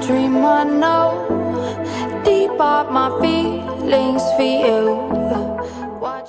dream I know, deep up my feelings for you. Watch.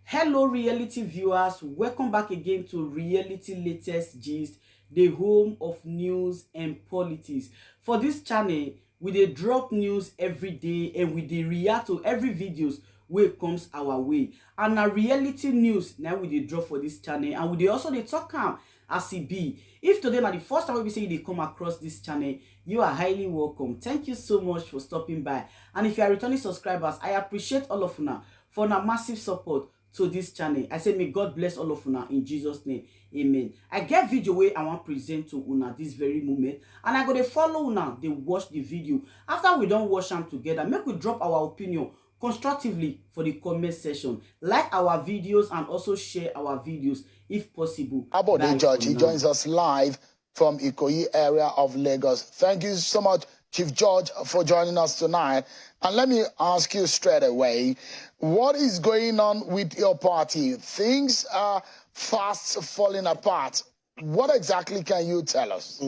Hello reality viewers, welcome back again to Reality Latest Gist, the home of news and politics. For this channel, we dey drop news every day and we dey react to every videos wey comes our way. And na reality news now we dey drop for this channel, and we dey also dey talk am as e be. If today na the first time we be say you dey come across this channel, you are highly welcome. Thank you so much for stopping by. And if you are returning subscribers, I appreciate all of una for una massive support to this channel. I say may God bless all of una in Jesus name, amen. I get video wey I want present to una this very moment, and I go dey follow una dey watch the video. After we don watch am together, make we drop our opinion constructively for the comment section. Like our videos and also share our videos if possible. Bode Judge, he joins us live from Ikoyi area of Lagos. Thank you so much, Chief Judge, for joining us tonight. And let me ask you straight away, what is going on with your party? Things are fast falling apart. What exactly can you tell us?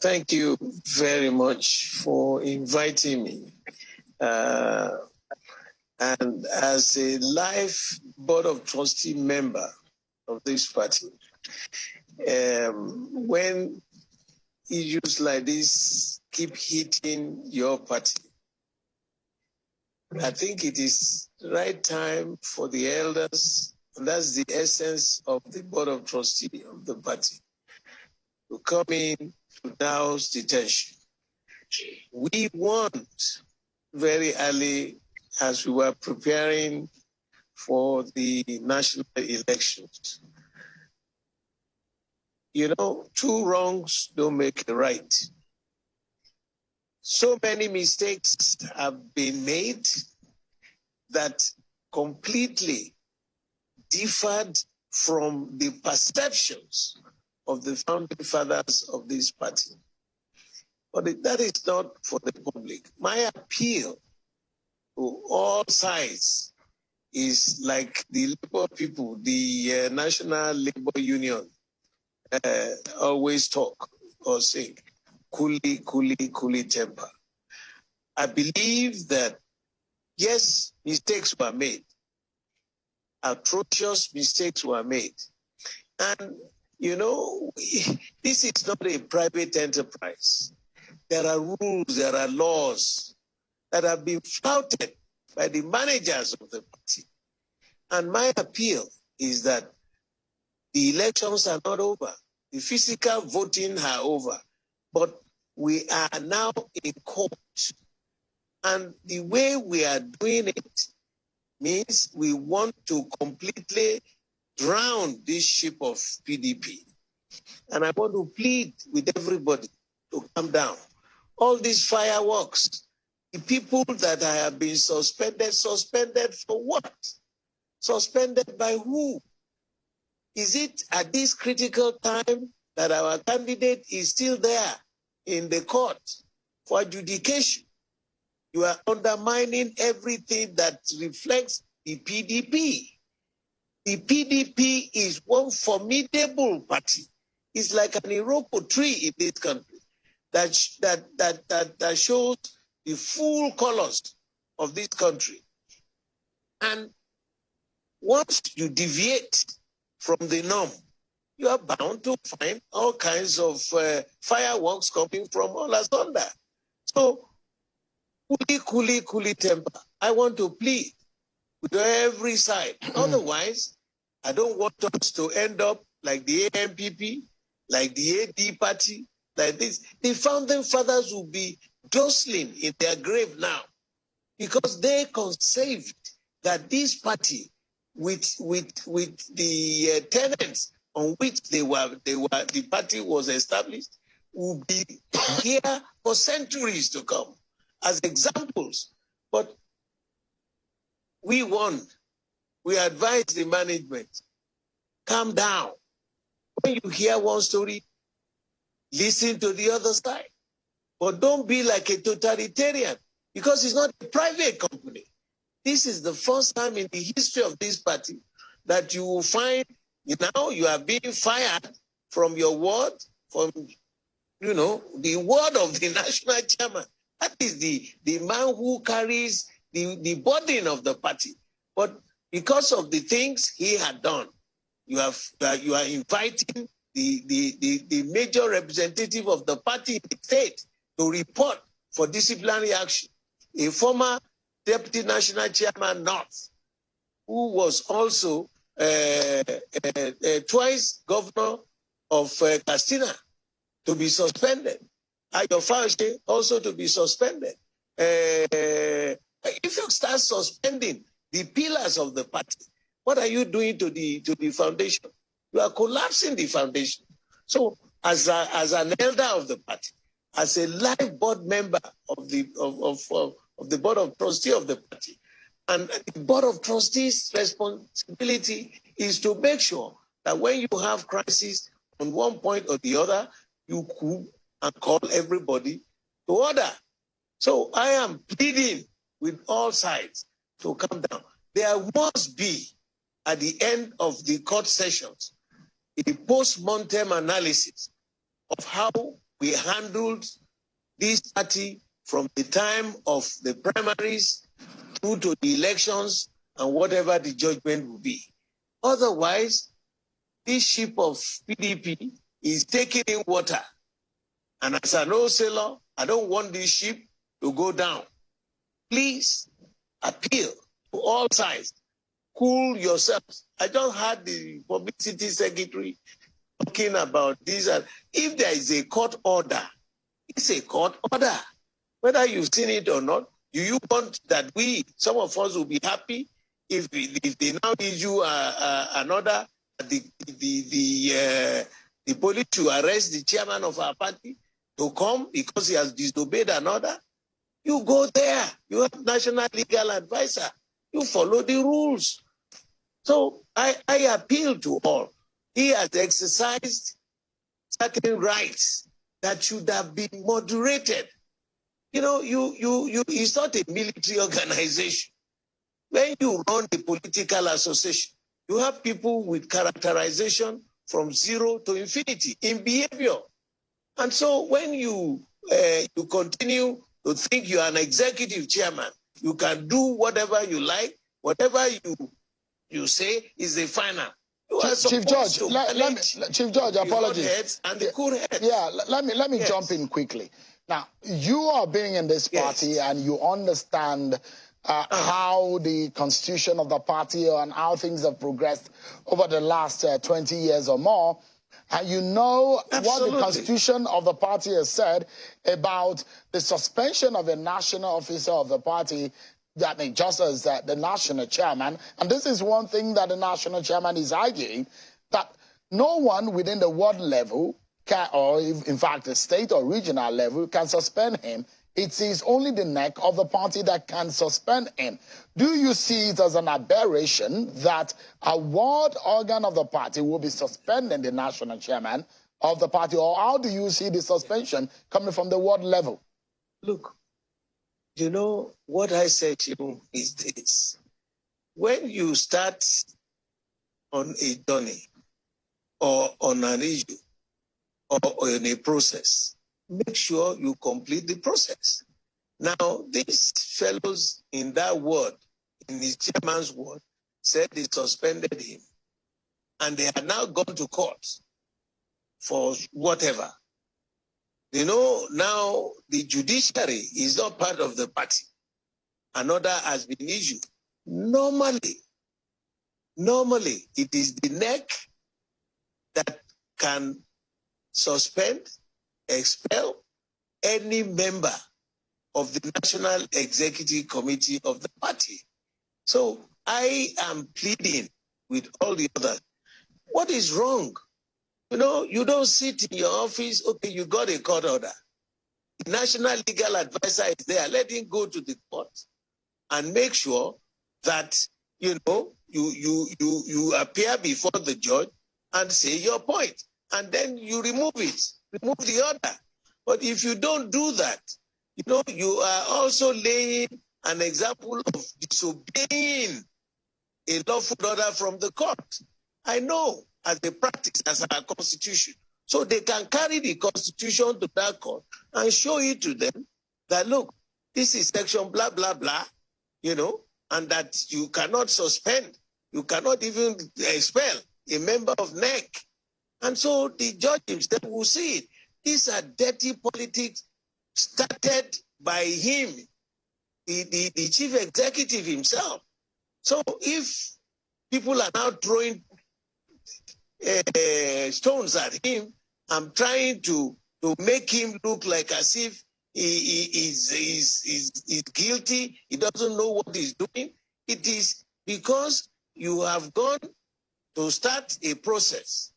Thank you very much for inviting me. And as a live Board of Trustee member of this party, when issues like this keep hitting your party, I think it is the right time for the elders, and that's the essence of the Board of Trustee of the party, to come in to douse the tension. We want very early, as we were preparing for the national elections, you know, two wrongs don't make a right. So many mistakes have been made that completely differed from the perceptions of the founding fathers of this party. But that is not for the public. My appeal to all sides is like the labor people, the National Labor Union always talk or sing, coolly, coolly, coolly temper. I believe that, yes, mistakes were made. Atrocious mistakes were made. And, you know, this is not a private enterprise. There are rules, there are laws that have been flouted by the managers of the party. And my appeal is that the elections are not over. The physical voting are over. But we are now in court. And the way we are doing it means we want to completely drown this ship of PDP. And I want to plead with everybody to calm down. All these fireworks, the people that have been suspended for what? Suspended by who? Is it at this critical time that our candidate is still there in the court for adjudication? You are undermining everything that reflects the PDP. The PDP is one formidable party. It's like an Iroko tree in this country that shows the full colors of this country. And once you deviate from the norm, you are bound to find all kinds of fireworks coming from all asunder. So, coolly temper. I want to plead with every side. Otherwise, I don't want us to end up like the AMPP, like the AD party, like this. The founding fathers will be jostling in their grave now because they conceived that this party, with the tenets on which the party was established, will be here for centuries to come as examples. But we advise the management, calm down. When you hear one story, listen to the other side. But don't be like a totalitarian, because it's not a private company. This is the first time in the history of this party that you will find, you are being fired from your ward, from the word of the national chairman. That is the man who carries the burden of the party. But because of the things he had done, you are inviting the major representative of the party in the state to report for disciplinary action. A former deputy national chairman, North, who was also twice governor of Castina, to be suspended. Shele also to be suspended. If you start suspending the pillars of the party, what are you doing to the foundation? You are collapsing the foundation. So, as an elder of the party, as a live board member of the board of trustees of the party, and the board of trustees' responsibility is to make sure that when you have crisis on one point or the other, you could and call everybody to order. So I am pleading with all sides to come down. There must be, at the end of the court sessions, a post-mortem analysis of how we handled this party from the time of the primaries through to the elections and whatever the judgment will be. Otherwise, this ship of PDP is taking in water. And as an old sailor, I don't want this ship to go down. Please appeal to all sides. Cool yourselves. I just heard the publicity secretary talking about this. If there is a court order, it's a court order. Whether you've seen it or not, do you want that some of us will be happy if they now issue an order, the police to arrest the chairman of our party to come because he has disobeyed an order? You go there. You have national legal advisor. You follow the rules. So I appeal to all. He has exercised certain rights that should have been moderated. It's not a military organization. When you run a political association, you have people with characterization from 0 to infinity in behavior. And so when you continue to think you are an executive chairman, you can do whatever you like, whatever you say is the final. Chief George, Chief George, apologies. And the cool heads. Yeah, let me jump in quickly. Now, you are being in this party and you understand how the constitution of the party and how things have progressed over the last 20 years or more. And you know what the constitution of the party has said about the suspension of a national officer of the party, just as the national chairman. And this is one thing that the national chairman is arguing, that no one within the ward level or in fact the state or regional level can suspend him. It is only the neck of the party that can suspend him. Do you see it as an aberration that a ward organ of the party will be suspending the national chairman of the party? Or how do you see the suspension coming from the ward level? Look, what I said to you is this. When you start on a journey or on an issue or in a process, make sure you complete the process. Now, these fellows in that ward, in his chairman's ward, said they suspended him. And they are now gone to court for whatever. Now the judiciary is not part of the party. An order has been issued. Normally, it is the neck that can suspend, expel any member of the National Executive Committee of the party. So I am pleading with all the others. What is wrong? You don't sit in your office, okay, you got a court order. The National Legal Advisor is there. Let him go to the court and make sure that, you appear before the judge and say your point. And then you remove the order. But if you don't do that, you are also laying an example of disobeying a lawful order from the court. I know as a practice, as our constitution, So they can carry the Constitution to that court and show it to them that, look, this is section blah, blah, blah, and that you cannot suspend, you cannot even expel a member of NEC. And so the judge himself will see it. These are dirty politics started by him, the chief executive himself. So if people are now throwing stones at him, I'm trying to make him look like as if he is guilty, he doesn't know what he's doing. It is because you have gone to start a process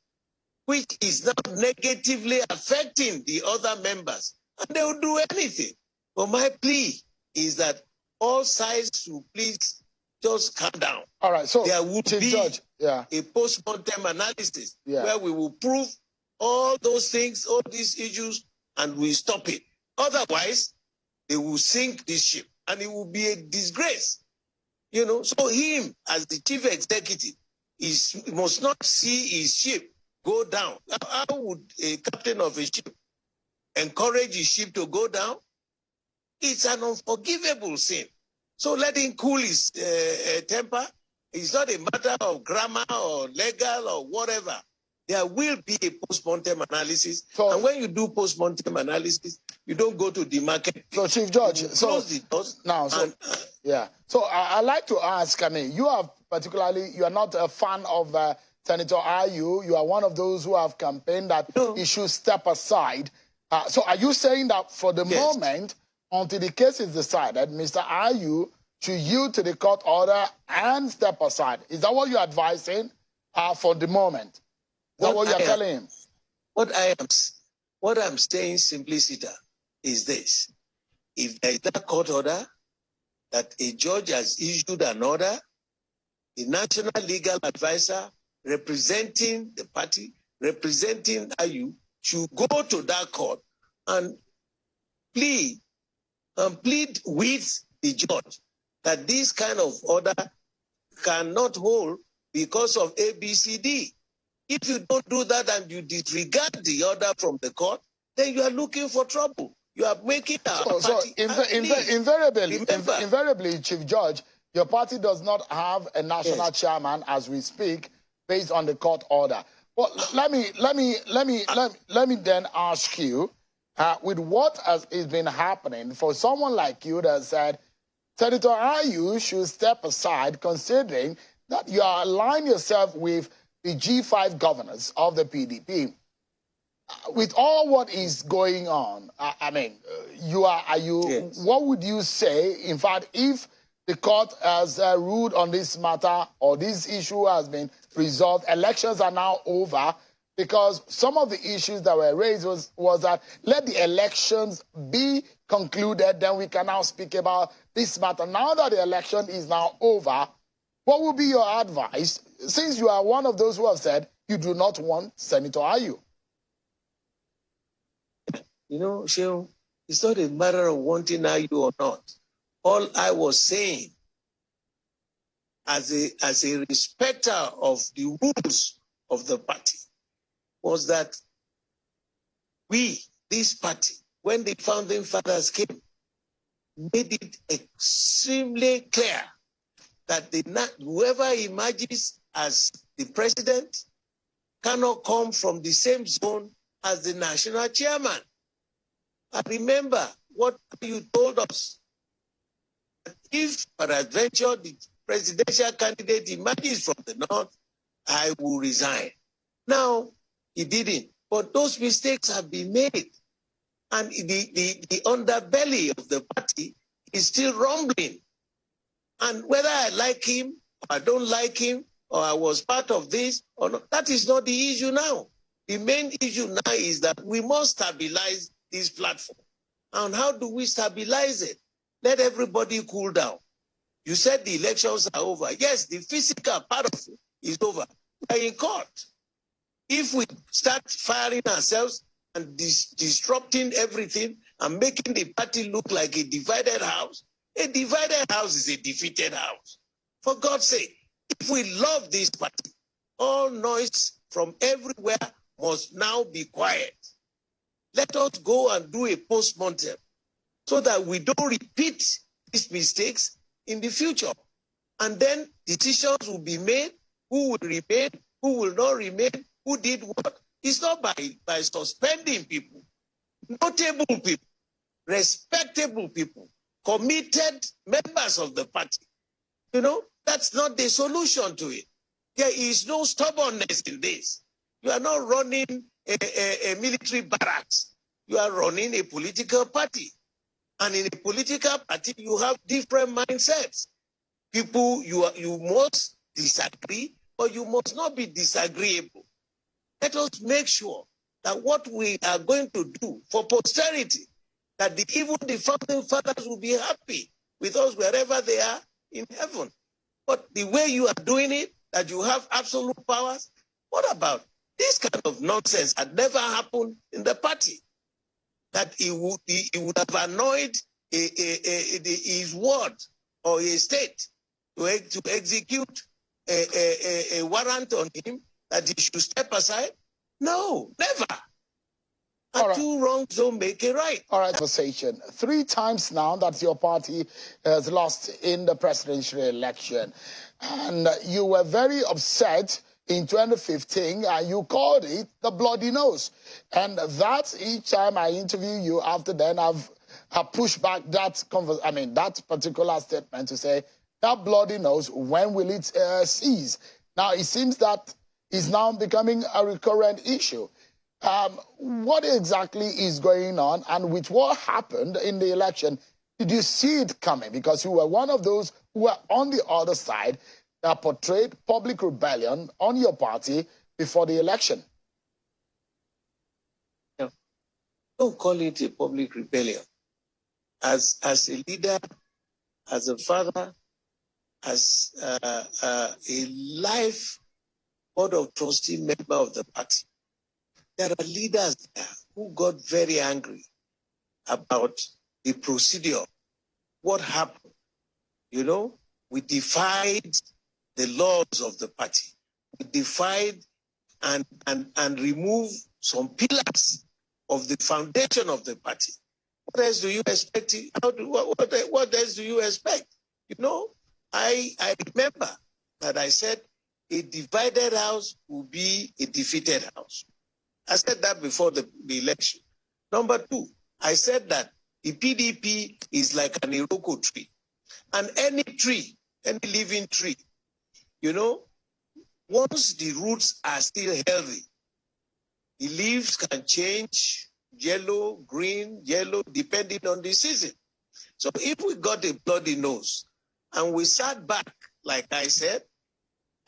which is now negatively affecting the other members, and they will do anything. But my plea is that all sides should please just calm down. All right, so there would be Judge, a post-mortem analysis where we will prove all those things, all these issues, and we stop it. Otherwise, they will sink this ship, and it will be a disgrace. So him, as the chief executive, he must not see his ship go down. How would a captain of a ship encourage his ship to go down? It's an unforgivable sin. So let him cool his temper. It's not a matter of grammar or legal or whatever. There will be a post-mortem analysis. And when you do post-mortem analysis, you don't go to the market. So, Chief Judge, close the doors. Now, So I'd like to ask, you are not a fan of Senator Ayu. You are one of those who have campaigned that he should step aside. So are you saying that for the moment, until the case is decided, Mr. Ayu should yield to the court order and step aside? Is that what you're advising for the moment? Is that what you're telling him? What I'm saying, simpliciter, is this. If there is that court order, that a judge has issued an order, the national legal advisor representing the party, representing Ayu, should go to that court and plead with the judge that this kind of order cannot hold because of ABCD. If you don't do that and you disregard the order from the court, then you are looking for trouble. You are making party. Invariably, Chief Judge, your party does not have a national chairman as we speak, based on the court order. Well, let me then ask you, with what has been happening, for someone like you that said, Senator Ayu should step aside, considering that you are aligning yourself with the G5 governors of the PDP. With all what is going on, what would you say, in fact, if the court has ruled on this matter or this issue has been resolved, elections are now over, because some of the issues that were raised was that let the elections be concluded, then we can now speak about this matter. Now that the election is now over, what would be your advice, since you are one of those who have said you do not want Senator Ayu? Shele, it's not a matter of wanting Ayu or not. All I was saying, as a respecter of the rules of the party, was that this party, when the founding fathers came, made it extremely clear that whoever emerges as the president cannot come from the same zone as the national chairman. And remember what you told us. If, peradventure, the presidential candidate emerges from the north, I will resign. Now, he didn't. But those mistakes have been made. And the underbelly of the party is still rumbling. And whether I like him, or I don't like him, or I was part of this, or not, that is not the issue now. The main issue now is that we must stabilize this platform. And how do we stabilize it? Let everybody cool down. You said the elections are over. Yes, the physical part of it is over. We are in court. If we start firing ourselves and disrupting everything and making the party look like a divided house is a defeated house. For God's sake, if we love this party, all noise from everywhere must now be quiet. Let us go and do a post-mortem so that we don't repeat these mistakes in the future. And then decisions will be made, who will remain, who will not remain, who did what. It's not by suspending people, notable people, respectable people, committed members of the party. You know, that's not the solution to it. There is no stubbornness in this. You are not running a military barracks. You are running a political party. And in a political party, you have different mindsets. People, you must disagree, but you must not be disagreeable. Let us make sure that what we are going to do for posterity, that even the founding fathers will be happy with us wherever they are in heaven. But the way you are doing it, that you have absolute powers, what about this kind of nonsense had never happened in the party? That he would have annoyed his ward or a state to execute a warrant on him that he should step aside? No, never. And two wrongs don't make a right. All right, conversation. 3 times now that your party has lost in the presidential election. And you were very upset in 2015, and you called it the bloody nose. And that each time I interview you after then, I've pushed back that that particular statement to say, that bloody nose, when will it cease? Now, it seems that is now becoming a recurrent issue. What exactly is going on, and with what happened in the election, did you see it coming? Because you were one of those who were on the other side that portrayed public rebellion on your party before the election. No, don't call it a public rebellion. As a leader, as a father, as a life board of trustee member of the party, there are leaders there who got very angry about the procedure. What happened? You know, we defied the laws of the party. We defied and removed some pillars of the foundation of the party. What else do you expect? What else do you expect? You know, I remember that I said a divided house will be a defeated house. I said that before the election. Number 2, I said that the PDP is like an Iroko tree. And any tree, any living tree, you know, once the roots are still healthy, the leaves can change yellow, green, yellow, depending on the season. So if we got a bloody nose and we sat back, like I said,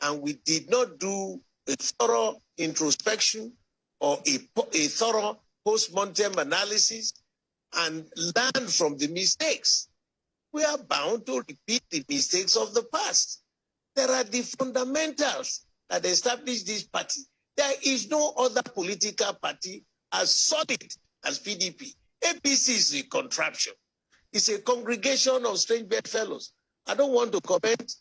and we did not do a thorough introspection or a thorough post-mortem analysis and learn from the mistakes, we are bound to repeat the mistakes of the past. There are the fundamentals that establish this party. There is no other political party as solid as PDP. APC is a contraption. It's a congregation of strange bedfellows. I don't want to comment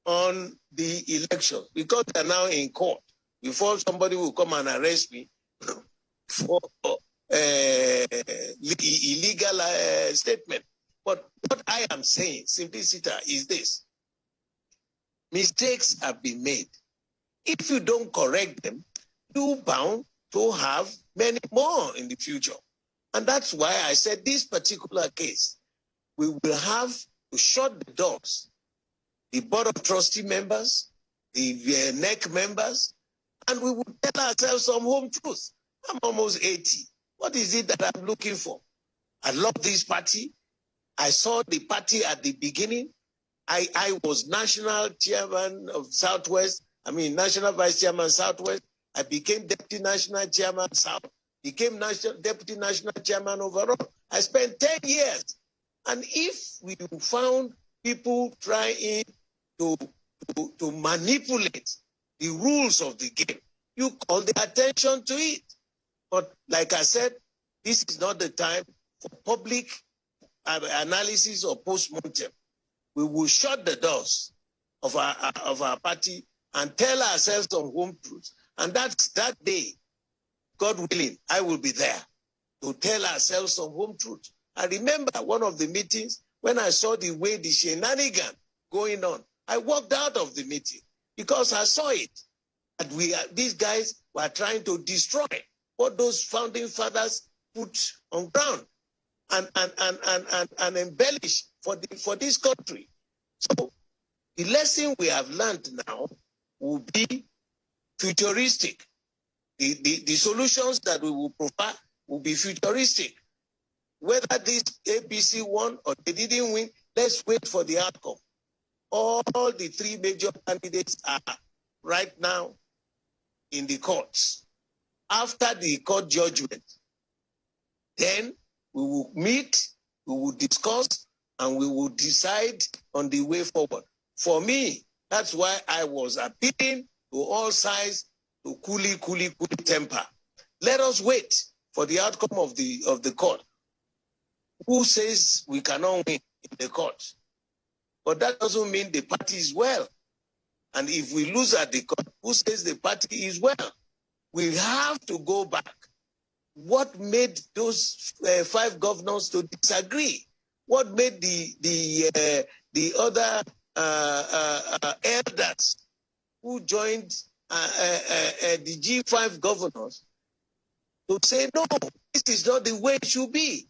on the election because they're now in court. Before somebody will come and arrest me for illegal statement. But what I am saying, simplicity, is this. Mistakes have been made. If you don't correct them, you're bound to have many more in the future. And that's why I said this particular case, we will have to shut the doors. The board of trustee members, the Inec members, and we will tell ourselves some home truth. I'm almost 80. What is it that I'm looking for? I love this party. I saw the party at the beginning. I was national chairman of Southwest. National vice chairman Southwest. I became deputy national chairman South. Became deputy national chairman overall. I spent 10 years. And if we found people trying to manipulate the rules of the game, you call the attention to it. But like I said, this is not the time for public analysis or post-mortem. We will shut the doors of our party and tell ourselves some home truths. And that's that day God willing, I will be there to tell ourselves some home truth. I remember one of the meetings when I saw the way the shenanigan going on. I walked out of the meeting because I saw it. That these guys were trying to destroy what those founding fathers put on ground and embellish for this country. So the lesson we have learned now will be futuristic. The solutions that we will provide will be futuristic. Whether this APC won or they didn't win, let's wait for the outcome. All the three major candidates are right now in the courts. After the court judgment, then we will meet, we will discuss, and we will decide on the way forward. For me, that's why I was appealing to all sides to cool temper. Let us wait for the outcome of the court. Who says we cannot win in the court? But that doesn't mean the party is well. And if we lose at the court, who says the party is well? We have to go back. What made those 5 governors to disagree? What made the other elders who joined the G5 governors to say, no, this is not the way it should be?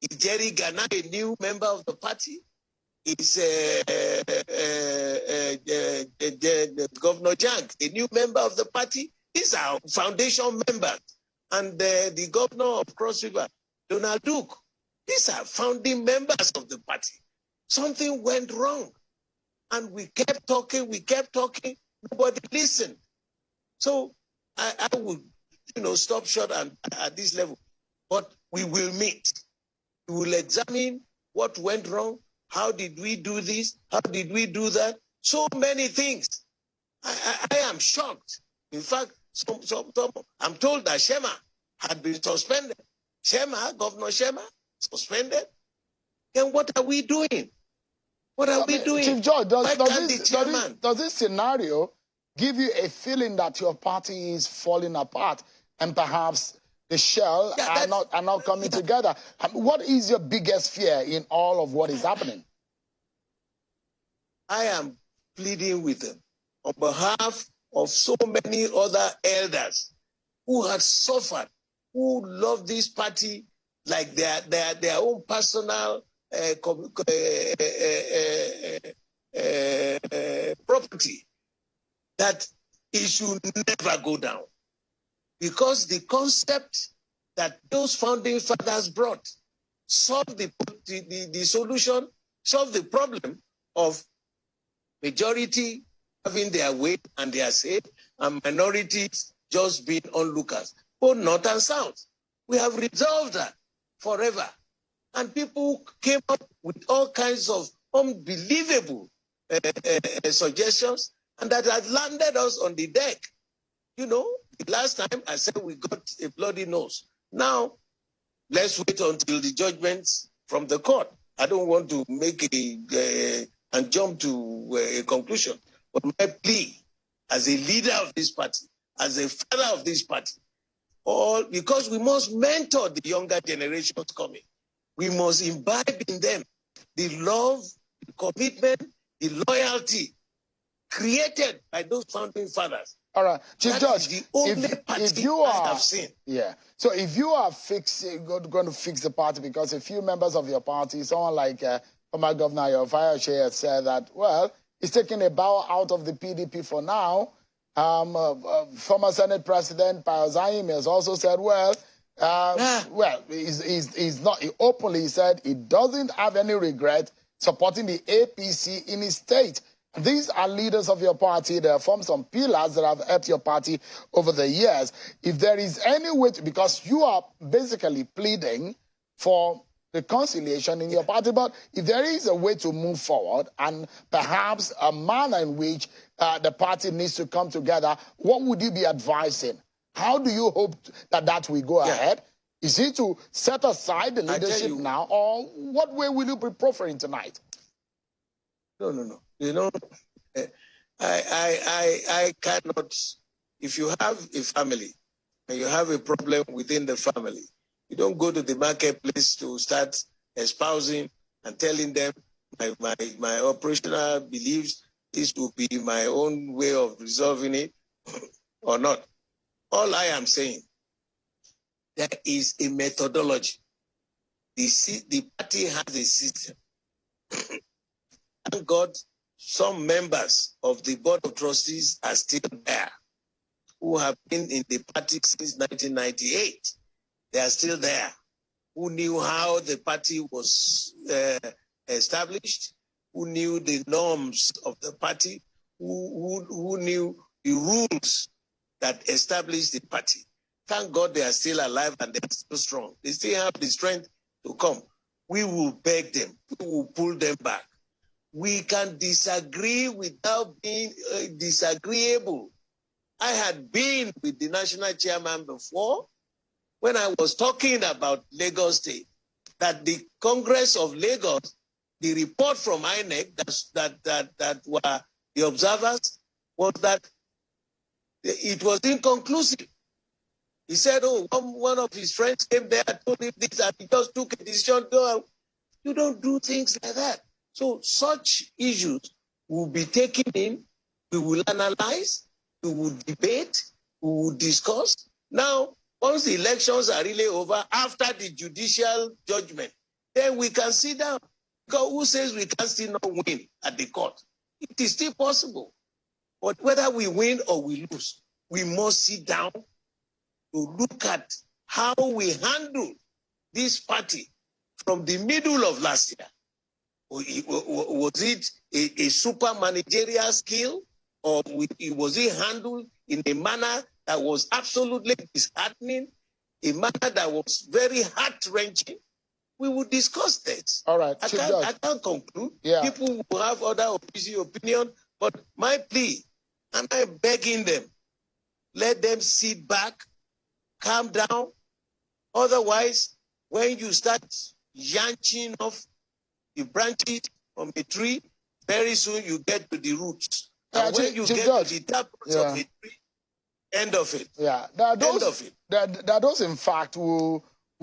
Is Jerry Ghana a new member of the party? Is Governor Jank a new member of the party? These are foundation members. And the governor of Cross River, Donald Duke, these are founding members of the party. Something went wrong. And we kept talking, nobody listened. So I would, stop short at this level. But we will meet. We will examine what went wrong. How did we do this? How did we do that? So many things. I am shocked. In fact, I'm told that Shema had been suspended. Governor Shema, suspended. Then what are we doing? What are we doing? Chief George, does this scenario give you a feeling that your party is falling apart and perhaps the shell are not coming together? What is your biggest fear in all of what is happening? I am pleading with them on behalf of so many other elders who had suffered, who love this party like their own personal property, that it should never go down. Because the concept that those founding fathers brought solved the solution, solved the problem of majority having their way and their say, and minorities just being onlookers, both north and south. We have resolved that forever. And people came up with all kinds of unbelievable suggestions, and that has landed us on the deck. The last time I said we got a bloody nose. Now, let's wait until the judgments from the court. I don't want to make and jump to a conclusion. But my plea as a leader of this party, as a father of this party, because we must mentor the younger generations coming. We must imbibe in them the love, the commitment, the loyalty created by those founding fathers. All right, Chief George, the only if you are, I have seen. Yeah. So if you are going to fix the party, because a few members of your party, someone like former Governor Shele has said that, well, he's taking a bow out of the PDP for now. Former Senate President Payozaim has also said, he's not openly. He said he doesn't have any regret supporting the APC in his state. These are leaders of your party. They have formed some pillars that have helped your party over the years. If there is any way because you are basically pleading for reconciliation in your party, but if there is a way to move forward and perhaps a manner in which the party needs to come together, what would you be advising? How do you hope that will go ahead? Is it to set aside the leadership now, or what way will you be proffering tonight? No. I cannot. If you have a family and you have a problem within the family, you don't go to the marketplace to start espousing and telling them my operational beliefs, this will be my own way of resolving it or not. All I am saying, there is a methodology. The party has a system. Thank God, some members of the Board of Trustees are still there, who have been in the party since 1998. They are still there, who knew how the party was established, who knew the norms of the party, who knew the rules that established the party. Thank God they are still alive and they are still strong. They still have the strength to come. We will beg them. We will pull them back. We can disagree without being disagreeable. I had been with the national chairman before when I was talking about Lagos State, that the Congress of Lagos, the report from Inec that were the observers, was that it was inconclusive. He said, oh, one of his friends came there and told him this, and he just took a decision. You don't do things like that. So such issues will be taken in, we will analyze, we will debate, we will discuss. Now, once the elections are really over, after the judicial judgment, then we can sit down. Because who says we can still not win at the court? It is still possible. But whether we win or we lose, we must sit down to look at how we handle this party from the middle of last year. Was it a super managerial skill, or was it handled in a manner that was absolutely disheartening, a manner that was very heart-wrenching? We will discuss that. All right, I can't conclude. Yeah. People will have other opinion, but my plea, and I'm begging them, let them sit back, calm down. Otherwise, when you start yanching off the branches from a tree, very soon you get to the roots. And when you get to the top of the tree, end of it. Yeah, there are those, end of it. There are those, in fact, who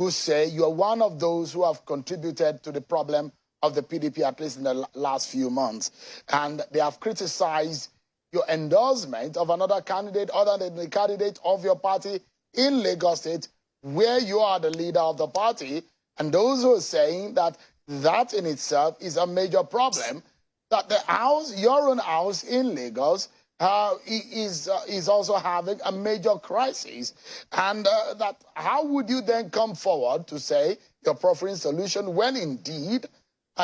say you are one of those who have contributed to the problem of the PDP, at least in the last few months. And they have criticized your endorsement of another candidate other than the candidate of your party in Lagos State, where you are the leader of the party. And those who are saying that that in itself is a major problem, that the house, your own house in Lagos, is also having a major crisis. And that how would you then come forward to say you're proffering solution when indeed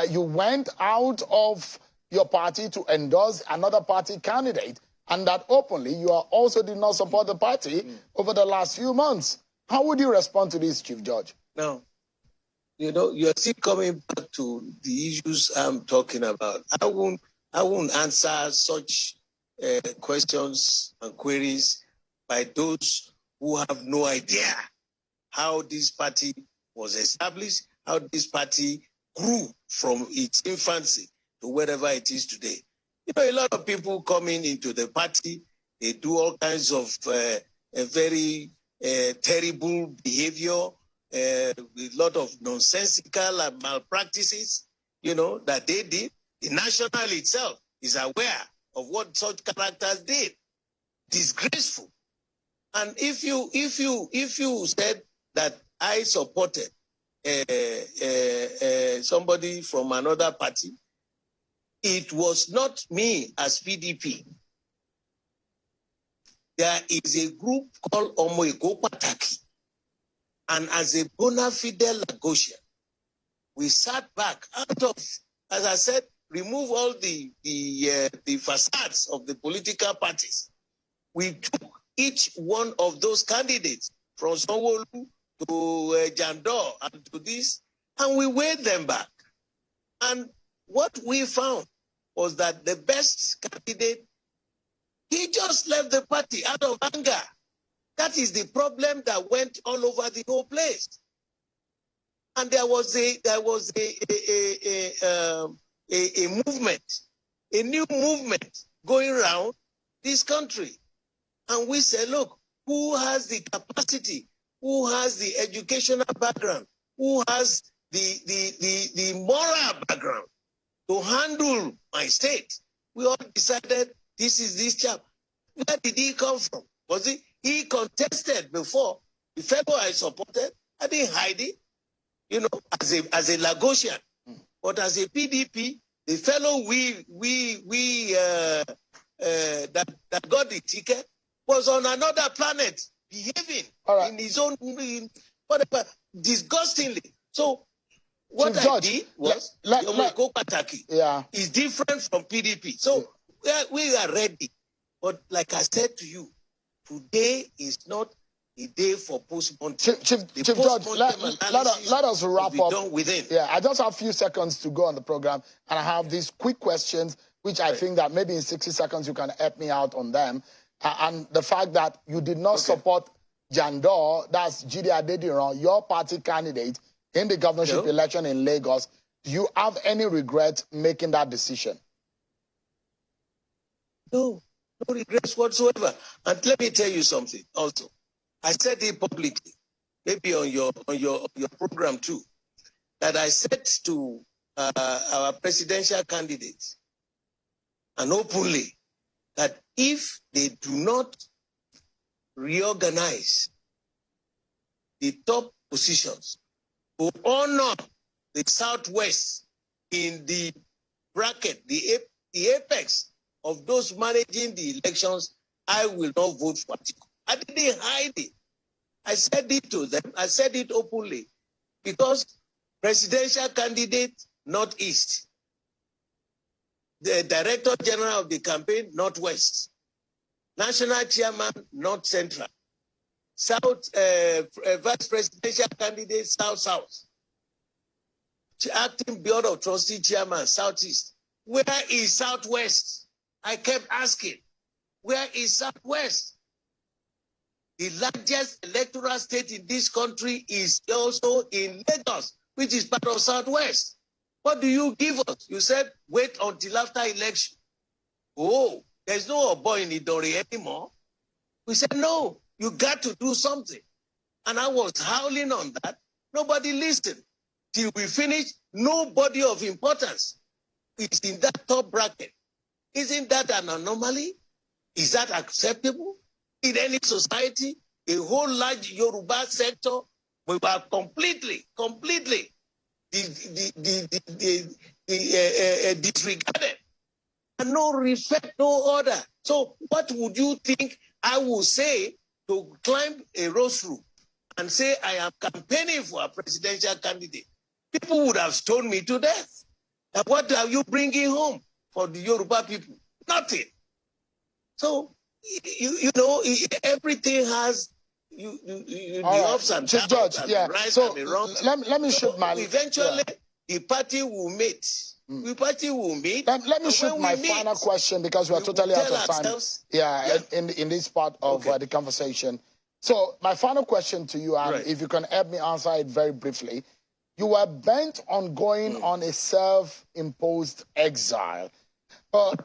you went out of your party to endorse another party candidate, and that openly you also did not support the party over the last few months? How would you respond to this, Chief Judge? Now, you know, you're still coming back to the issues I'm talking about. I won't answer such questions and queries by those who have no idea how this party was established, how this party grew from its infancy to wherever it is today. You know, a lot of people coming into the party, they do all kinds of very terrible behavior, a lot of nonsensical and malpractices, you know, that they did. The national itself is aware of what such characters did. Disgraceful. And if you said that I supported somebody from another party, it was not me as PDP. There is a group called Omo Eko Pataki. And as a bona fide Lagosian, we sat back out of, as I said, remove all the facades of the political parties. We took each one of those candidates from Sanwo-Olu to Jandor and to this, and we weighed them back. And what we found was that the best candidate, he just left the party out of anger. That is the problem that went all over the whole place. And there was a movement, a new movement going around this country. And we said, look, who has the capacity, who has the educational background, who has the moral background to handle my state. We all decided this is this chap. Where did he come from? Was he contested before? The fellow I supported, I didn't hide it, you know, as a Lagosian. But as a PDP, the fellow that got the ticket was on another planet, behaving in his own, whatever, disgustingly. So what Chief I George, did was, is different from PDP. So we are ready. But like I said to you, today is not a day for postmortem. Chief George, let us wrap up. Yeah, I just have a few seconds to go on the program, and I have these quick questions, which I think that maybe in 60 seconds you can help me out on them. And the fact that you did not support Jandor, that's Jide Adediran, your party candidate in the governorship election in Lagos. Do you have any regret making that decision? No regrets whatsoever. And let me tell you something also. I said it publicly, maybe on your program too, that I said to our presidential candidates, and openly, that if they do not reorganize the top positions to honor the Southwest in the bracket, the apex of those managing the elections, I will not vote for Atiku. I didn't hide it. I said it to them. I said it openly. Because presidential candidate, Northeast. The Director General of the campaign, Northwest. National Chairman, North Central. South, Vice Presidential candidate, South. Acting Board of Trustee Chairman, Southeast. Where is Southwest? I kept asking, where is Southwest? The largest electoral state in this country is also in Lagos, which is part of Southwest. What do you give us? You said, wait until after election. Oh, there's no boy in Idori anymore. We said, no, you got to do something. And I was howling on that. Nobody listened. Till we finished, nobody of importance is in that top bracket. Isn't that an anomaly? Is that acceptable? In any society, a whole large Yoruba sector, we were completely disregarded. And no respect, no order. So what would you think I would say to climb a rostrum and say I am campaigning for a presidential candidate? People would have stoned me to death. And what are you bringing home for the Yoruba people? Nothing. So, you know, everything has the ups and downs, George, and the right and the wrong. Let me shoot my... Eventually, the party will meet. The party will meet. Let me shoot my final question, because we're totally out of time. In this part of the conversation. So my final question to you, and if you can help me answer it very briefly. You were bent on going on a self-imposed exile.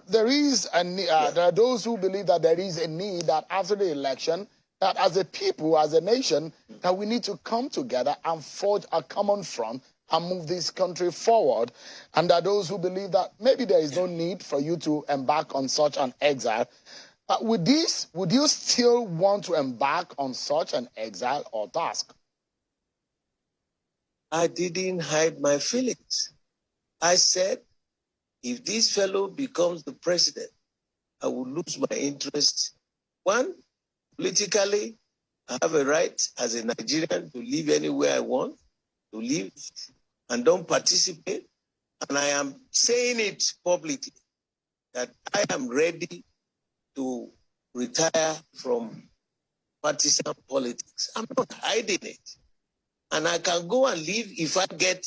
There is there are those who believe that there is a need that after the election, that as a people, as a nation, that we need to come together and forge a common front and move this country forward. And there are those who believe that maybe there is no need for you to embark on such an exile. Would you still want to embark on such an exile or task? I didn't hide my feelings. I said, if this fellow becomes the president, I will lose my interest. One, politically, I have a right as a Nigerian to live anywhere I want to live and don't participate. And I am saying it publicly that I am ready to retire from partisan politics. I'm not hiding it. And I can go and live if I get,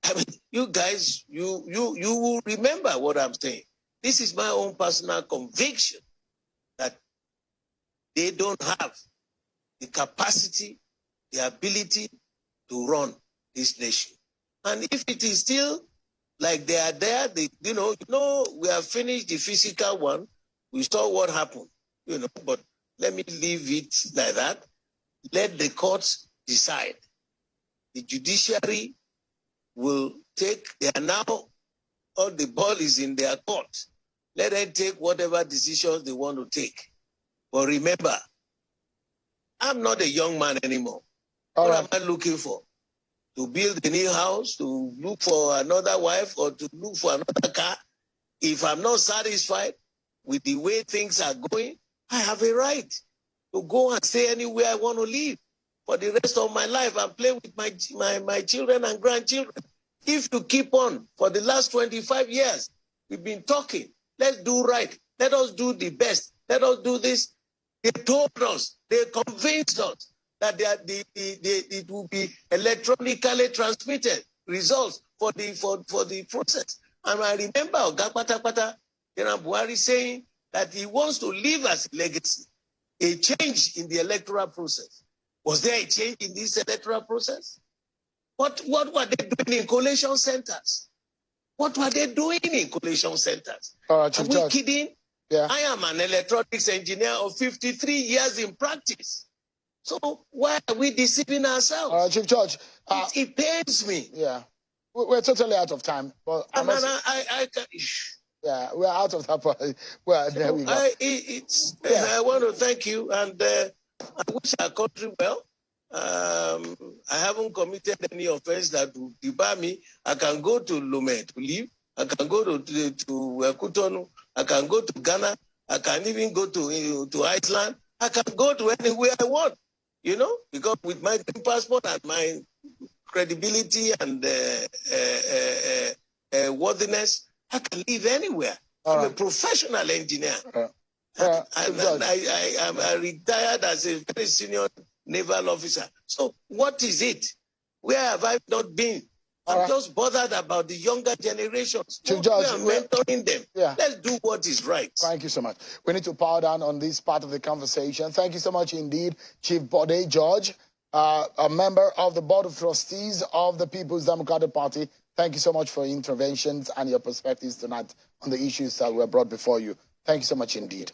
I mean, you guys, you will remember what I'm saying. This is my own personal conviction that they don't have the capacity, the ability to run this nation. And if it is still like they are there, you know, we have finished the physical one. We saw what happened, you know, but let me leave it like that. Let the courts decide. The judiciary will take, they are now, all the ball is in their court. Let them take whatever decisions they want to take. But remember, I'm not a young man anymore. What am I looking for? To build a new house, to look for another wife, or to look for another car? If I'm not satisfied with the way things are going, I have a right to go and stay anywhere I want to live for the rest of my life and play with my children and grandchildren. If you keep on for the last 25 years, we've been talking, let's do right. Let us do the best. Let us do this. They told us, they convinced us that it will be electronically transmitted results for the process. And I remember Oga Patapata, General Buhari, saying that he wants to leave as a legacy a change in the electoral process. Was there a change in this electoral process? What were they doing in collation centers? What were they doing in collation centers? Are we kidding? Yeah. I am an electronics engineer of 53 years in practice. So why are we deceiving ourselves? Chief Judge. It pains me. Yeah. We're totally out of time. But yeah, we're out of that part. Well, there we go. I want to thank you, and I wish our country well. I haven't committed any offense that would debar me. I can go to Lomé to live. I can go to Cotonou. I can go to Ghana. I can even go to Iceland. I can go to anywhere I want, because with my green passport and my credibility and worthiness, I can live anywhere. I'm a professional engineer. I'm retired as a very senior naval officer. So what is it? Where have I not been? I'm just bothered about the younger generations. Chief Judge, we are mentoring them. Yeah. Let's do what is right. Thank you so much. We need to power down on this part of the conversation. Thank you so much indeed, Chief Bode George, a member of the Board of Trustees of the People's Democratic Party. Thank you so much for your interventions and your perspectives tonight on the issues that were brought before you. Thank you so much indeed.